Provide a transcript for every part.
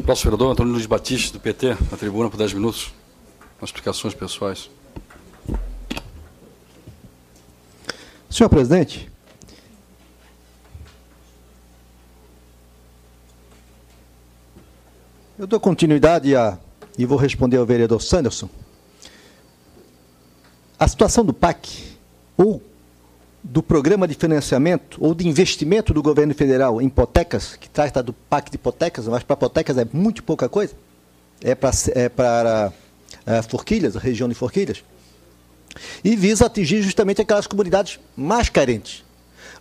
Próximo vereador, Antônio Luiz Batista, do PT, na tribuna por 10 minutos, com explicações pessoais. Senhor presidente, eu dou continuidade e vou responder ao vereador Sanderson. A situação do PAC, ou do Programa de Financiamento, ou de Investimento do Governo Federal em hipotecas, que trata do PAC de hipotecas, mas para hipotecas é muito pouca coisa, é para Forquilhas, a região de Forquilhas, e visa atingir justamente aquelas comunidades mais carentes.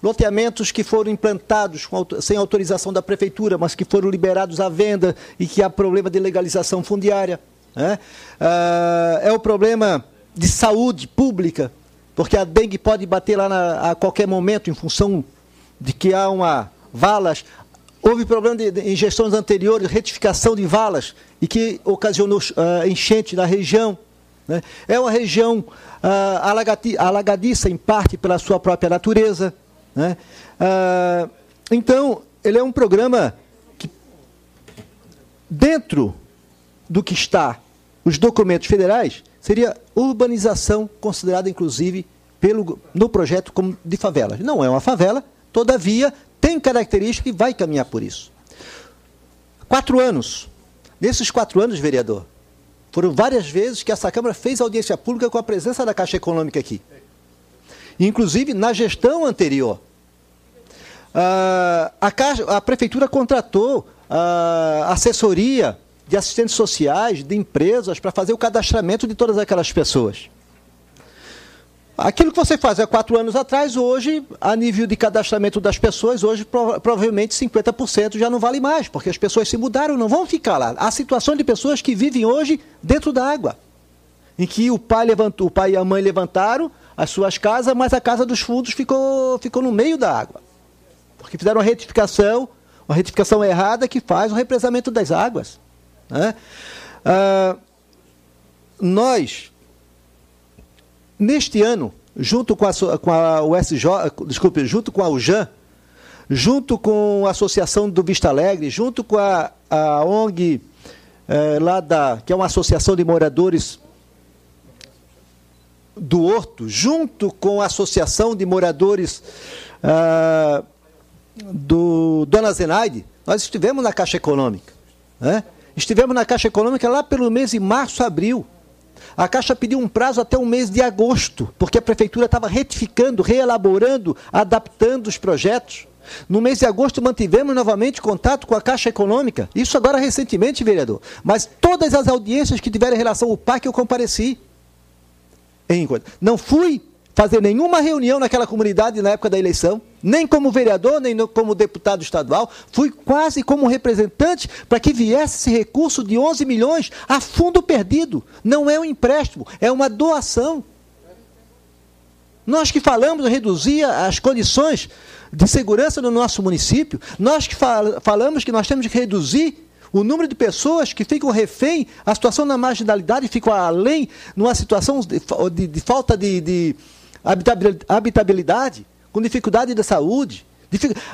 Loteamentos que foram implantados sem autorização da prefeitura, mas que foram liberados à venda e que há problema de legalização fundiária. Né? É o problema de saúde pública, porque a dengue pode bater lá a qualquer momento em função de que há valas. Houve problema em gestões anteriores, retificação de valas, e que ocasionou enchente na região. Né? É uma região alagadiça, em parte, pela sua própria natureza. Né? Então, ele é um programa que, dentro do que está os documentos federais, seria urbanização considerada, inclusive, no projeto como de favelas. Não é uma favela, todavia, tem característica e vai caminhar por isso. 4 anos. Nesses 4 anos, vereador, foram várias vezes que essa Câmara fez audiência pública com a presença da Caixa Econômica aqui. Inclusive, na gestão anterior, a Prefeitura contratou assessoria de assistentes sociais, de empresas, para fazer o cadastramento de todas aquelas pessoas. Aquilo que você faz há 4 anos atrás, hoje, a nível de cadastramento das pessoas, hoje, provavelmente 50% já não vale mais, porque as pessoas se mudaram, não vão ficar lá. Há situação de pessoas que vivem hoje dentro da água, em que o pai e a mãe levantaram as suas casas, mas a casa dos fundos ficou no meio da água. Porque fizeram uma retificação errada que faz o represamento das águas. Né? Nós, neste ano, junto com a USJ, junto com a UJAN, junto com a Associação do Vista Alegre, junto com a ONG, que é uma associação de moradores do Horto, junto com a Associação de Moradores do Dona Zenaide, nós estivemos na Caixa Econômica. Né? Estivemos na Caixa Econômica lá pelo mês de março, abril. A Caixa pediu um prazo até o mês de agosto, porque a Prefeitura estava retificando, reelaborando, adaptando os projetos. No mês de agosto mantivemos novamente contato com a Caixa Econômica. Isso agora recentemente, vereador. Mas todas as audiências que tiveram relação ao PAC eu compareci. Não fui fazer nenhuma reunião naquela comunidade na época da eleição, nem como vereador, nem como deputado estadual, fui quase como representante para que viesse esse recurso de 11 milhões a fundo perdido. Não é um empréstimo, é uma doação. Nós que falamos de reduzir as condições de segurança no nosso município, nós que falamos que nós temos que reduzir o número de pessoas que ficam refém, a situação na marginalidade fica além, numa situação de falta de habitabilidade, com dificuldade da saúde.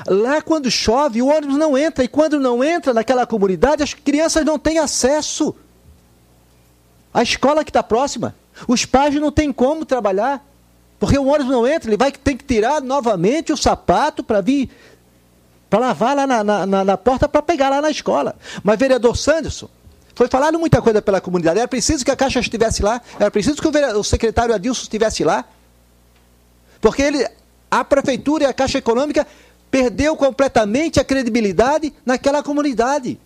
Lá, quando chove, o ônibus não entra, e quando não entra naquela comunidade, as crianças não têm acesso à escola que está próxima. Os pais não têm como trabalhar, porque o ônibus não entra, ele vai ter que tirar novamente o sapato para vir, para lavar lá na porta, para pegar lá na escola. Mas, vereador Sanderson, foi falado muita coisa pela comunidade, era preciso que a Caixa estivesse lá, era preciso que o secretário Adilson estivesse lá, porque a Prefeitura e a Caixa Econômica perdeu completamente a credibilidade naquela comunidade.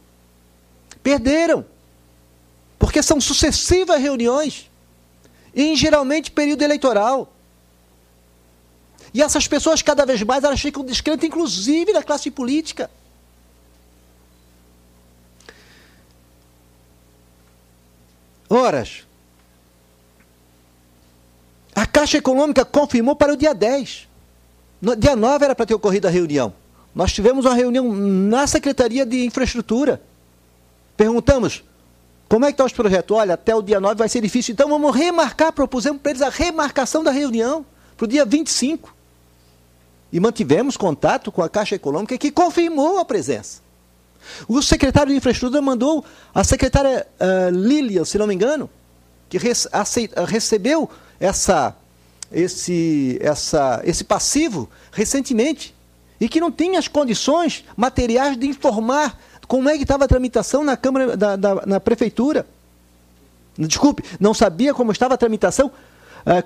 Perderam. Porque são sucessivas reuniões, em geralmente período eleitoral. E essas pessoas, cada vez mais, elas ficam descrentes, inclusive na classe política. Horas. A Caixa Econômica confirmou para o dia 10. No dia 9 era para ter ocorrido a reunião. Nós tivemos uma reunião na Secretaria de Infraestrutura. Perguntamos, como é que estão os projetos? Olha, até o dia 9 vai ser difícil, então vamos remarcar, propusemos para eles a remarcação da reunião para o dia 25. E mantivemos contato com a Caixa Econômica, que confirmou a presença. O secretário de Infraestrutura mandou a secretária Lilian, se não me engano, que recebeu esse passivo recentemente e que não tinha as condições materiais de informar como é que estava a tramitação na Câmara, na Prefeitura. Desculpe, não sabia como estava a tramitação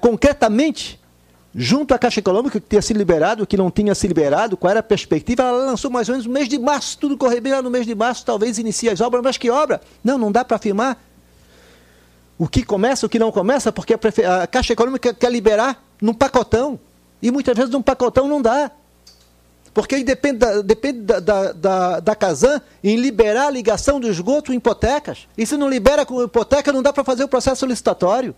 concretamente junto à Caixa Econômica, que tinha se liberado, o que não tinha se liberado, qual era a perspectiva. Ela lançou mais ou menos no mês de março, tudo correr bem lá no mês de março, talvez inicie as obras, mas que obra? Não dá para afirmar o que começa, o que não começa, porque a Caixa Econômica quer liberar num pacotão, e muitas vezes num pacotão não dá. Porque depende da Casan em liberar a ligação do esgoto em hipotecas. E se não libera com hipoteca, não dá para fazer o processo licitatório.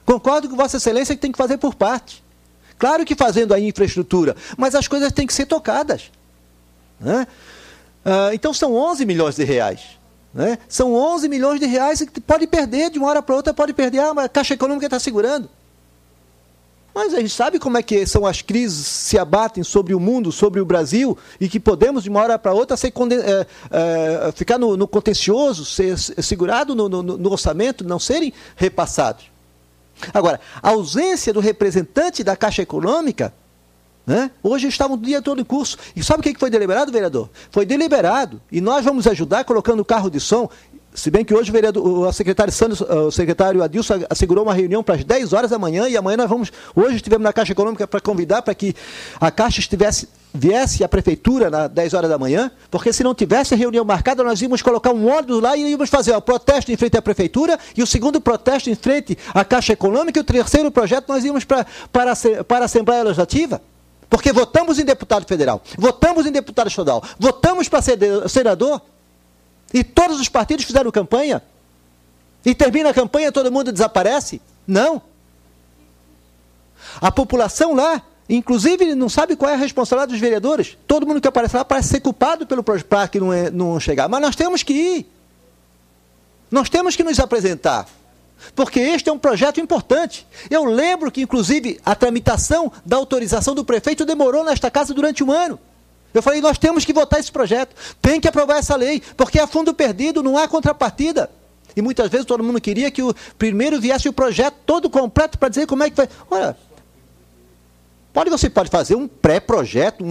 Concordo com Vossa Excelência que tem que fazer por parte. Claro que fazendo a infraestrutura, mas as coisas têm que ser tocadas. Né? Então são 11 milhões de reais. Né? São 11 milhões de reais que pode perder, de uma hora para outra pode perder. A Caixa Econômica está segurando. Mas a gente sabe como é que são as crises se abatem sobre o mundo, sobre o Brasil, e que podemos, de uma hora para outra, ficar no contencioso, ser segurado no orçamento, não serem repassados. Agora, a ausência do representante da Caixa Econômica, né, hoje estava o dia todo em curso. E sabe o que foi deliberado, vereador? Foi deliberado, e nós vamos ajudar colocando o carro de som. Se bem que hoje o secretário Adilson assegurou uma reunião para as 10 horas da manhã, e amanhã hoje estivemos na Caixa Econômica para convidar para que a Caixa viesse à Prefeitura às 10 horas da manhã, porque se não tivesse a reunião marcada, nós íamos colocar um ônibus lá e íamos fazer o protesto em frente à Prefeitura, e o segundo protesto em frente à Caixa Econômica, e o terceiro projeto nós íamos para a Assembleia Legislativa. Porque votamos em deputado federal, votamos em deputado estadual, votamos para senador, e todos os partidos fizeram campanha, e termina a campanha, todo mundo desaparece? Não. A população lá, inclusive, não sabe qual é a responsabilidade dos vereadores. Todo mundo que aparece lá parece ser culpado pelo projeto que não chegar. Mas nós temos que ir. Nós temos que nos apresentar. Porque este é um projeto importante. Eu lembro que, inclusive, a tramitação da autorização do prefeito demorou nesta casa durante um ano. Eu falei, nós temos que votar esse projeto, tem que aprovar essa lei, porque é fundo perdido, não há contrapartida. E muitas vezes todo mundo queria que primeiro viesse o projeto todo completo para dizer como é que vai. Olha, você pode fazer um pré-projeto,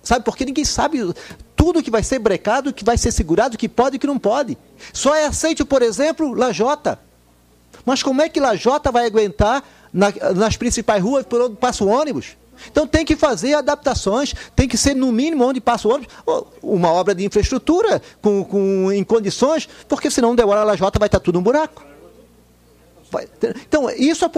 sabe, porque ninguém sabe tudo que vai ser brecado, que vai ser segurado, que pode e que não pode. Só é aceito, por exemplo, lajota. Mas como é que lajota vai aguentar nas principais ruas por onde passa o ônibus? Então tem que fazer adaptações, tem que ser no mínimo onde passa o ônibus, uma obra de infraestrutura em condições, porque senão de hora a lajota vai estar tudo um buraco. Então, isso a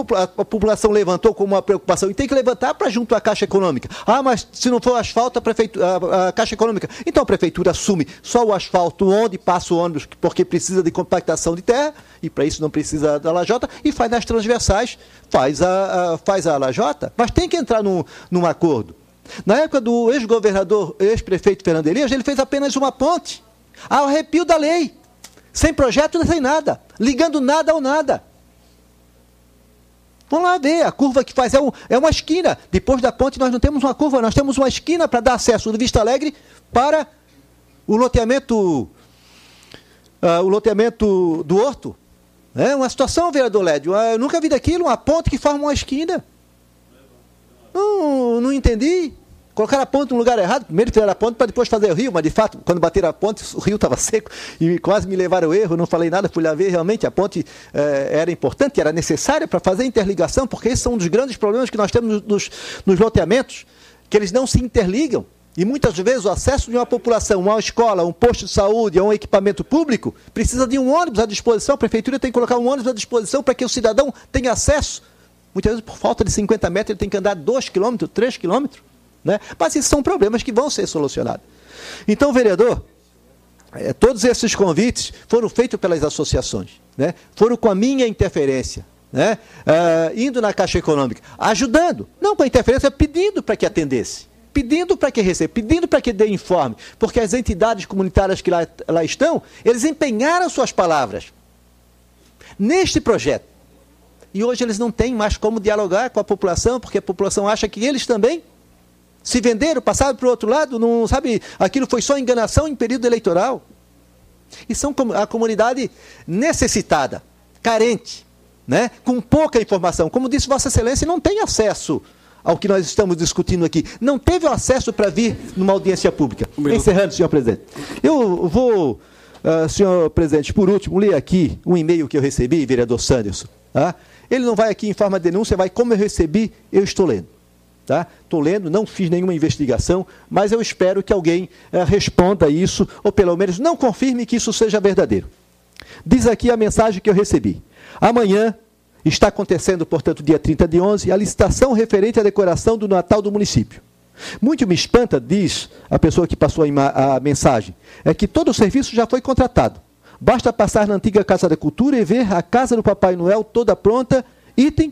população levantou como uma preocupação, e tem que levantar para junto à Caixa Econômica. Mas se não for asfalto, a Caixa Econômica. Então a Prefeitura assume só o asfalto onde passa o ônibus, porque precisa de compactação de terra, e para isso não precisa da lajota, e faz nas transversais, faz a lajota, mas tem que entrar num acordo. Na época do ex-governador, ex-prefeito Fernando Elias, ele fez apenas uma ponte, ao arrepio da lei, sem projeto, sem nada, ligando nada ao nada. Vamos lá ver, a curva que faz é uma esquina. Depois da ponte nós não temos uma curva, nós temos uma esquina para dar acesso do Vista Alegre para o loteamento do Horto. É uma situação, vereador Lédio, eu nunca vi daquilo, uma ponte que forma uma esquina. Não entendi. Colocaram a ponte no lugar errado, primeiro fizeram a ponte para depois fazer o rio, mas de fato, quando bateram a ponte, o rio estava seco e quase me levaram ao erro, não falei nada, fui lá ver, realmente a ponte era importante, era necessária para fazer a interligação, porque esse é um dos grandes problemas que nós temos nos loteamentos, que eles não se interligam, e muitas vezes o acesso de uma população a uma escola, a um posto de saúde, a um equipamento público, precisa de um ônibus à disposição, a Prefeitura tem que colocar um ônibus à disposição para que o cidadão tenha acesso. Muitas vezes, por falta de 50 metros, ele tem que andar 2 quilômetros, 3 quilômetros. Né? Mas esses são problemas que vão ser solucionados. Então, vereador, todos esses convites foram feitos pelas associações, né? Foram com a minha interferência, né? Indo na Caixa Econômica, ajudando, não com a interferência, pedindo para que atendesse, pedindo para que receba, pedindo para que dê informe, porque as entidades comunitárias que lá estão, eles empenharam suas palavras neste projeto. E hoje eles não têm mais como dialogar com a população, porque a população acha que eles também Se venderam, passaram para o outro lado, não sabe, aquilo foi só enganação em período eleitoral. E são a comunidade necessitada, carente, né? Com pouca informação. Como disse Vossa Excelência, não tem acesso ao que nós estamos discutindo aqui. Não teve o acesso para vir numa audiência pública. Encerrando, senhor presidente. Eu vou, senhor presidente, por último, ler aqui um e-mail que eu recebi, vereador Sanderson. Tá? Ele não vai aqui em forma de denúncia, vai como eu recebi, eu estou lendo. Estou lendo, não fiz nenhuma investigação, mas eu espero que alguém responda isso, ou pelo menos não confirme que isso seja verdadeiro. Diz aqui a mensagem que eu recebi. Amanhã está acontecendo, portanto, dia 30 de 11, a licitação referente à decoração do Natal do município. Muito me espanta, diz a pessoa que passou a mensagem, é que todo o serviço já foi contratado. Basta passar na antiga Casa da Cultura e ver a casa do Papai Noel toda pronta, item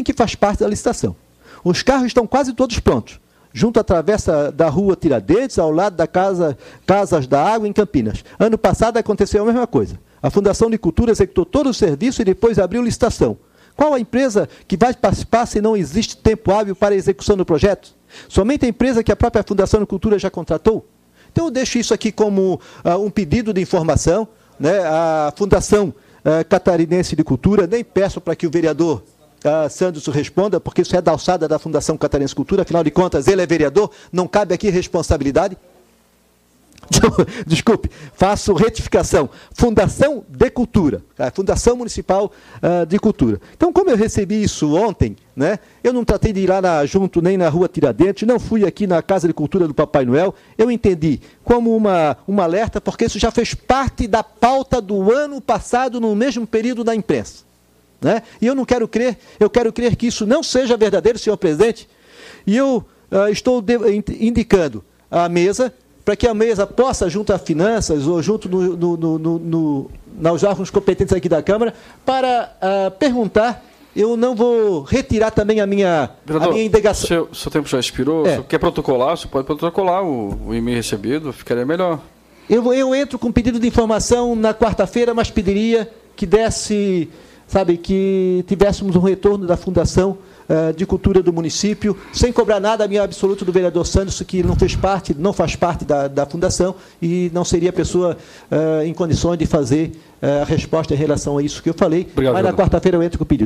que faz parte da licitação. Os carros estão quase todos prontos, junto à travessa da rua Tiradentes, ao lado da Casas da Água, em Campinas. Ano passado aconteceu a mesma coisa. A Fundação de Cultura executou todo o serviço e depois abriu licitação. Qual a empresa que vai participar se não existe tempo hábil para a execução do projeto? Somente a empresa que a própria Fundação de Cultura já contratou? Então eu deixo isso aqui como um pedido de informação, né? A Fundação Catarinense de Cultura, nem peço para que o vereador Sanderson responda, porque isso é da alçada da Fundação Catarinense de Cultura, afinal de contas, ele é vereador, não cabe aqui responsabilidade. Desculpe, faço retificação. Fundação de Cultura, Fundação Municipal de Cultura. Então, como eu recebi isso ontem, né, eu não tratei de ir lá junto, nem na rua Tiradentes, não fui aqui na Casa de Cultura do Papai Noel, eu entendi como uma alerta, porque isso já fez parte da pauta do ano passado, no mesmo período da imprensa. Né? E eu não quero crer, eu quero crer que isso não seja verdadeiro, senhor presidente, e eu estou indicando à mesa, para que a mesa possa, junto a finanças, ou junto nos órgãos competentes aqui da Câmara, para perguntar, eu não vou retirar também a minha indagação. Seu tempo já expirou, você quer protocolar, você pode protocolar o e-mail recebido, ficaria melhor. Eu entro com pedido de informação na quarta-feira, mas pediria que desse, sabe, que tivéssemos um retorno da Fundação de Cultura do município, sem cobrar nada a minha absoluto do vereador Sanderson, que não faz parte da Fundação e não seria a pessoa em condições de fazer a resposta em relação a isso que eu falei. Obrigado, mas na quarta-feira eu entro com o pedido.